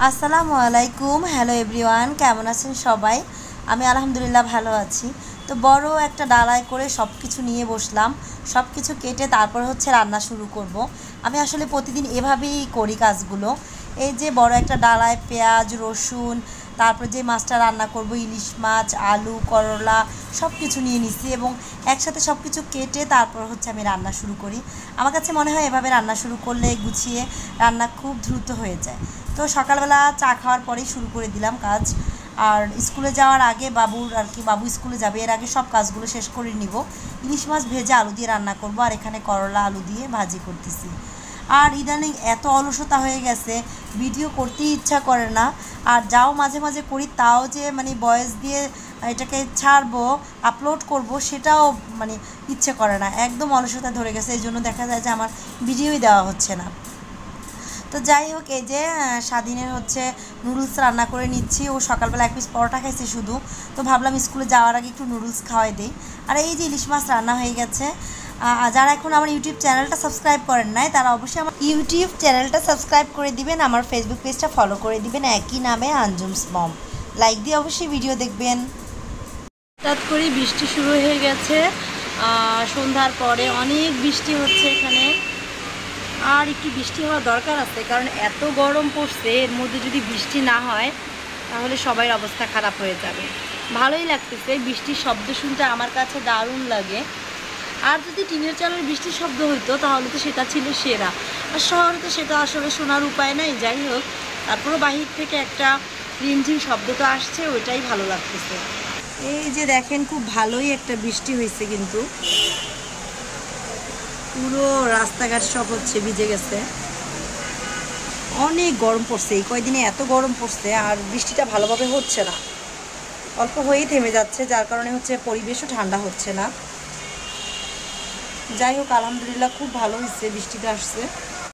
আসসালামু আলাইকুম। Hello everyone, কেমন আছেন সবাই? আমি আলহামদুলিল্লাহ ভালো আছি। তো বড় একটা ডালায় করে সব কিছু নিয়ে বসলাম। সব কিছু কেটে তারপর রান্না শুরু করব। আমি আসলে প্রতিদিন এভাবেই করি কাজগুলো। এই যে বড় একটা ডালায় পেঁয়াজ, রসুন, তারপর যে মাছটা রান্না করব ইলিশ মাছ, আলু, করলা সব কিছু নিয়ে নিছি এবং একসাথে সব কিছু কেটে তারপর আমি রান্না শুরু করি। আমার কাছে মনে হয় এভাবে রান্না শুরু করলে গুছিয়ে রান্না খুব দ্রুত হয়ে যায়। তো সকালবেলা চা খাওয়ার পরেই শুরু করে দিলাম কাজ। আর স্কুলে যাওয়ার আগে বাবু স্কুলে যাবে এর আগে সব কাজগুলো শেষ করে নিব। ইলিশ মাছ ভেজে আলু দিয়ে রান্না করব, আর এখানে করলা আলু দিয়ে ভাজি করতেছি। আর ইদানিং এত অলসতা হয়ে গেছে, ভিডিও করতেই ইচ্ছা করে না। আর যাও মাঝে মাঝে করি তাও যে ভয়েস দিয়ে এটাকে ছাড়বো, আপলোড করব, সেটাও ইচ্ছে করে না। একদম অলসতা ধরে গেছে, এই জন্য দেখা যায় যে আমার ভিডিওই দেওয়া হচ্ছে না। তো যাই হোক, এই যে স্বাধীনের নুডলস রান্না করে নিচ্ছি। ও সকালবেলা এক পিস পরোটা খাইছে শুধু, তো ভাবলাম স্কুলে যাওয়ার আগে একটু নুডলস খাওয়াই দিই। আর এই যে ইলিশ মাছ রান্না হয়ে গেছে। যারা এখন আমার ইউটিউব চ্যানেলটা সাবস্ক্রাইব করেন নাই তারা অবশ্যই আমার ইউটিউব চ্যানেলটা সাবস্ক্রাইব করে দিবেন, আমার ফেসবুক পেজটা ফলো করে দিবেন একই নামে আঞ্জুমস মম। লাইক দিয়ে অবশ্যই ভিডিও দেখবেন। হঠাৎ করে বৃষ্টি শুরু হয়ে গেছে। সন্ধ্যার পরে অনেক বৃষ্টি হচ্ছে এখানে। আর একটু বৃষ্টি হওয়া দরকার আছে, কারণ এত গরম পড়ছে, এর মধ্যে যদি বৃষ্টি না হয় তাহলে সবার অবস্থা খারাপ হয়ে যাবে। ভালোই লাগতেছে, বৃষ্টির শব্দ শুনতে আমার কাছে দারুণ লাগে। আর যদি টিনের চালের বৃষ্টির শব্দ হইতো তাহলে তো সেটা ছিল সেরা। আর শহরে তো সেটা আসলে শোনার উপায় নাই। যাই হোক, তারপরও বাহির থেকে একটা রিমঝিম শব্দ তো আসছে, ওইটাই ভালো লাগতেছে। এই যে দেখেন, খুব ভালোই একটা বৃষ্টি হয়েছে, কিন্তু পুরো রাস্তাঘাট সব ভিজে গেছে। অনেক গরম পড়ছে, এই কয়দিনে এত গরম পড়ছে, আর বৃষ্টিটা ভালোভাবে হচ্ছে না, অল্প হয়েই থেমে যাচ্ছে, যার কারণে পরিবেশও ঠান্ডা হচ্ছে না। যাই হোক, আলহামদুলিল্লাহ খুব ভালো হয়েছে বৃষ্টিটা আসছে।